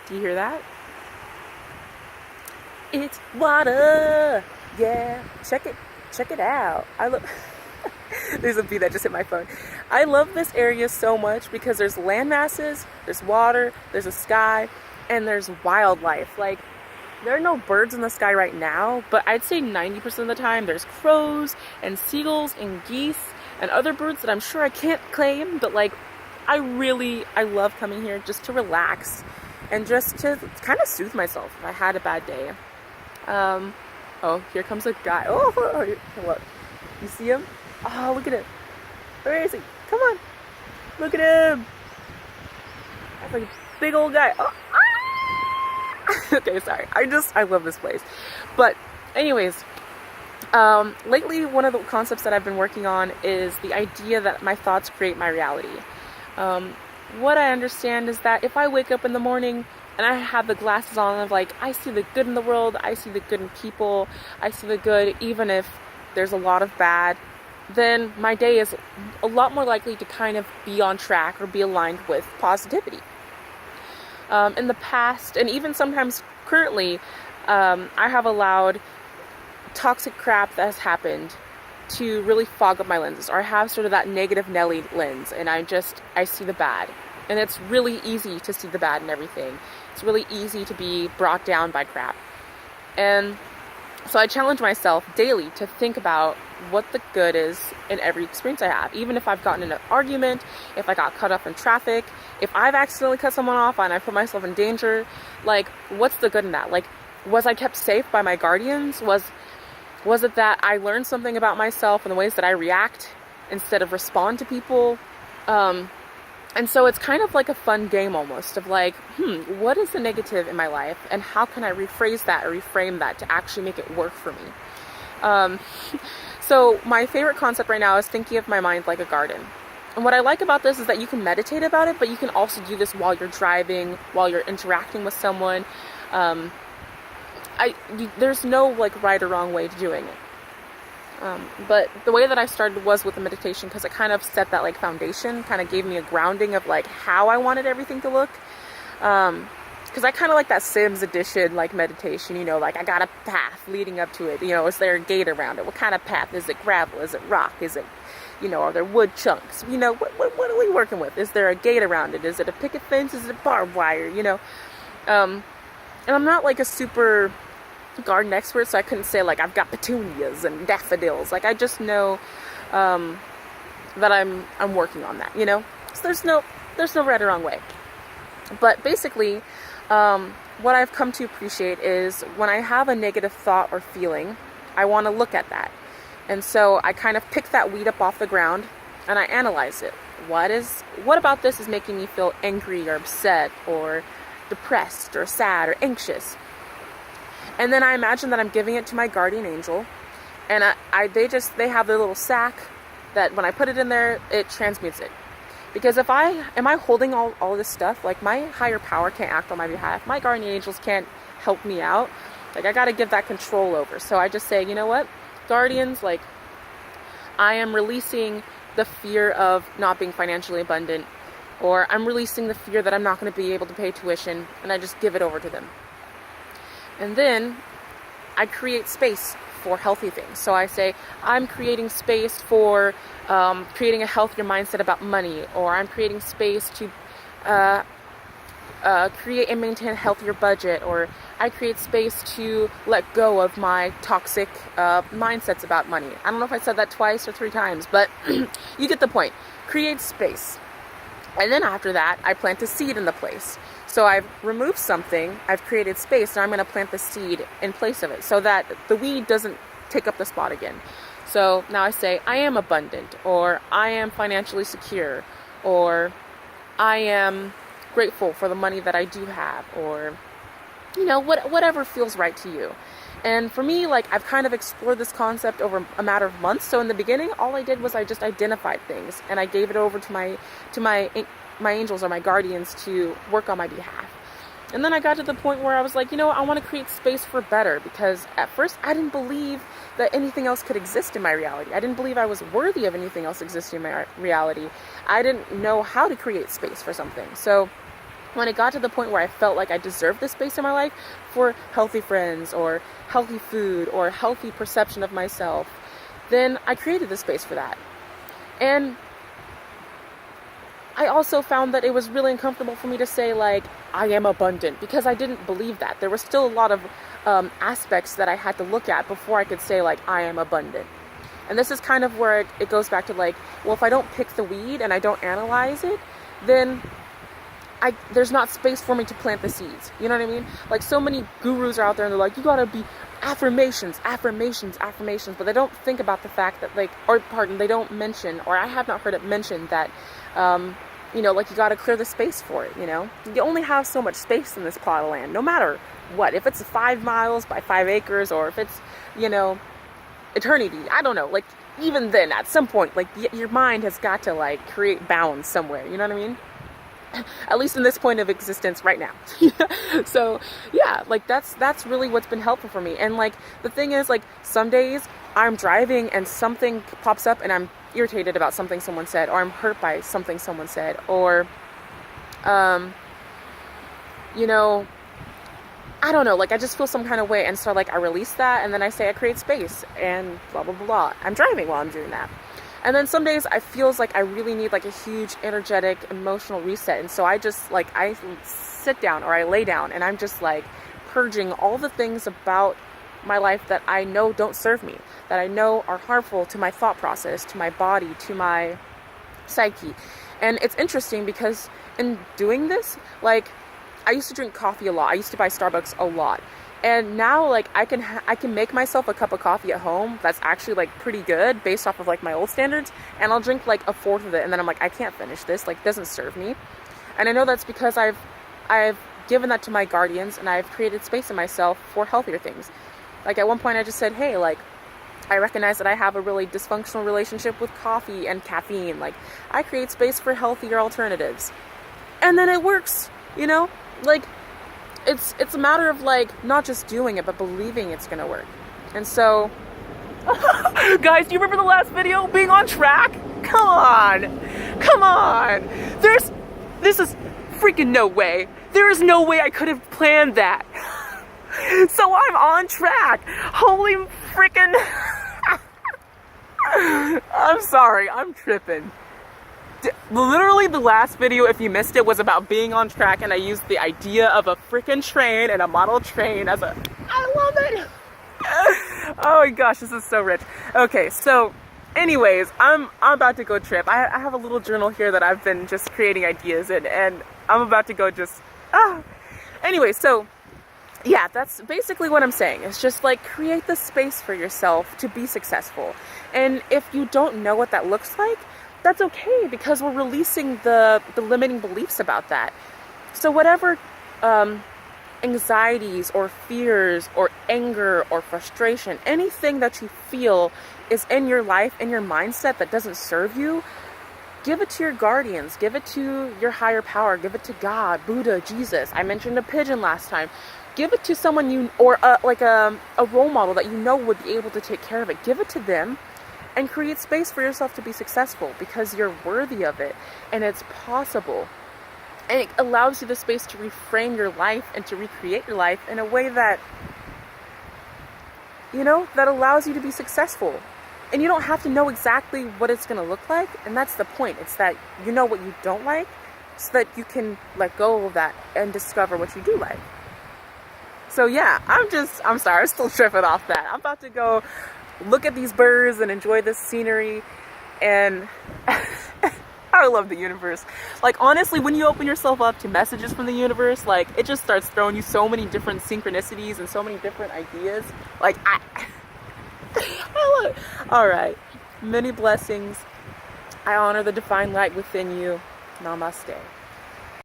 Do you hear that? It's water. Yeah, check it out. I love. There's a bee that just hit my phone. I love this area so much because there's land masses, there's water, there's a sky, and there's wildlife. Like, there are no birds in the sky right now, but I'd say 90% of the time there's crows and seagulls and geese and other birds that I'm sure I can't claim, but like, I love coming here just to relax and just to kind of soothe myself if I had a bad day. Um, oh, here comes a guy. Oh, look. You see him? Oh, look at him. Where is he? Come on. Look at him. That's like a big old guy. Oh, ah! Okay, sorry. I love this place. But anyways, lately one of the concepts that I've been working on is the idea that my thoughts create my reality. Um, what I understand is that if I wake up in the morning and I have the glasses on of like, I see the good in the world, I see the good in people, I see the good even if there's a lot of bad, then my day is a lot more likely to kind of be on track or be aligned with positivity. In the past, and even sometimes currently, I have allowed toxic crap that has happened to really fog up my lenses, or I have sort of that negative Nelly lens, and I see the bad. And it's really easy to see the bad in everything. It's really easy to be brought down by crap. And so I challenge myself daily to think about what the good is in every experience I have. Even if I've gotten in an argument, if I got cut off in traffic, if I've accidentally cut someone off and I put myself in danger, like, what's the good in that? Like, was I kept safe by my guardians? Was it that I learned something about myself and the ways that I react instead of respond to people? And so it's kind of like a fun game almost of like, what is the negative in my life and how can I rephrase that or reframe that to actually make it work for me? So my favorite concept right now is thinking of my mind like a garden. And what I like about this is that you can meditate about it, but you can also do this while you're driving, while you're interacting with someone. There's no like right or wrong way to doing it. But the way that I started was with the meditation because it kind of set that like foundation, kind of gave me a grounding of like how I wanted everything to look. Because I kind of like that Sims edition like meditation, you know, like I got a path leading up to it. You know, is there a gate around it? What kind of path? Is it gravel? Is it rock? Is it, you know, are there wood chunks? You know, what are we working with? Is there a gate around it? Is it a picket fence? Is it barbed wire? You know, and I'm not like a super garden expert, so I couldn't say like I've got petunias and daffodils. Like I just know that I'm working on that, you know. So there's no right or wrong way. But basically, what I've come to appreciate is when I have a negative thought or feeling, I want to look at that, and so I kind of pick that weed up off the ground and I analyze it. What about this is making me feel angry or upset or depressed or sad or anxious? And then I imagine that I'm giving it to my guardian angel, and they have their little sack that when I put it in there, it transmutes it. Because am I holding all this stuff? Like my higher power can't act on my behalf. My guardian angels can't help me out. Like I got to give that control over. So I just say, you know what, guardians, like I am releasing the fear of not being financially abundant, or I'm releasing the fear that I'm not going to be able to pay tuition, and I just give it over to them. And then I create space for healthy things. So I say, I'm creating space for creating a healthier mindset about money, or I'm creating space to create and maintain a healthier budget, or I create space to let go of my toxic mindsets about money. I don't know if I said that twice or 3 times, but you get the point. Create space. And then after that, I plant a seed in the place. So I've removed something, I've created space, and I'm going to plant the seed in place of it so that the weed doesn't take up the spot again. So now I say, I am abundant, or I am financially secure, or I am grateful for the money that I do have, or, you know, whatever feels right to you. And for me, like, I've kind of explored this concept over a matter of months. So in the beginning, all I did was I just identified things, and I gave it over to my angels or my guardians to work on my behalf. And then I got to the point where I was like, you know, I want to create space for better, because at first I didn't believe that anything else could exist in my reality. I didn't believe I was worthy of anything else existing in my reality. I didn't know how to create space for something. So when it got to the point where I felt like I deserved this space in my life for healthy friends or healthy food or healthy perception of myself, then I created the space for that. And I also found that it was really uncomfortable for me to say, like, I am abundant, because I didn't believe that. There were still a lot of aspects that I had to look at before I could say, like, I am abundant. And this is kind of where it goes back to, like, well, if I don't pick the weed and I don't analyze it, then there's not space for me to plant the seeds. You know what I mean? Like, so many gurus are out there and they're like, you gotta be affirmations, but they don't think about the fact that, like, or pardon, they don't mention, or I have not heard it mentioned that, you know, like, you gotta clear the space for it, you know? You only have so much space in this plot of land, no matter what. If it's 5 miles by 5 acres, or if it's, you know, eternity, I don't know. Like, even then, at some point, like, your mind has got to, like, create bounds somewhere, you know what I mean? At least in this point of existence right now. So yeah, like, that's really what's been helpful for me. And, like, the thing is, like, some days I'm driving and something pops up and I'm irritated about something someone said, or I'm hurt by something someone said, or you know, I don't know, like, I just feel some kind of way, and so, like, I release that, and then I say I create space, and blah blah blah. I'm driving while I'm doing that. And then some days I feels like I really need, like, a huge energetic emotional reset, and so I just, like, I sit down or I lay down and I'm just, like, purging all the things about my life that I know don't serve me, that I know are harmful to my thought process, to my body, to my psyche. And it's interesting because in doing this, like, I used to drink coffee a lot. I used to buy Starbucks a lot. And now, like, I can make myself a cup of coffee at home that's actually, like, pretty good based off of, like, my old standards, and I'll drink, like, a fourth of it, and then I'm like, I can't finish this, like, it doesn't serve me. And I know that's because I've given that to my guardians, and I've created space in myself for healthier things. Like, at one point I just said, hey, like, I recognize that I have a really dysfunctional relationship with coffee and caffeine. Like, I create space for healthier alternatives. And then it works, you know? Like, it's a matter of, like, not just doing it, but believing it's gonna work. And so, guys, do you remember the last video, being on track? Come on. This is freaking no way. There is no way I could have planned that. So I'm on track. Holy freaking, I'm sorry, I'm tripping. Literally the last video, if you missed it, was about being on track, and I used the idea of a freaking train and a model train as a, I love it. Oh my gosh, this is so rich. Okay, so anyways, I'm about to go trip. I have a little journal here that I've been just creating ideas in, and I'm about to go just, Anyway, so yeah, that's basically what I'm saying. It's just, like, create the space for yourself to be successful. And if you don't know what that looks like, that's okay, because we're releasing the limiting beliefs about that. So whatever anxieties or fears or anger or frustration, anything that you feel is in your life, in your mindset that doesn't serve you, give it to your guardians, give it to your higher power, give it to God, Buddha, Jesus. I mentioned a pigeon last time. Give it to someone you, or like a role model that you know would be able to take care of it. Give it to them and create space for yourself to be successful, because you're worthy of it and it's possible. And it allows you the space to reframe your life and to recreate your life in a way that, you know, that allows you to be successful. And you don't have to know exactly what it's going to look like. And that's the point. It's that you know what you don't like so that you can let go of that and discover what you do like. So yeah, I'm sorry, I'm still tripping off that. I'm about to go look at these birds and enjoy this scenery. And I love the universe. Like, honestly, when you open yourself up to messages from the universe, like, it just starts throwing you so many different synchronicities and so many different ideas. Like, I love it. All right, many blessings. I honor the divine light within you. Namaste.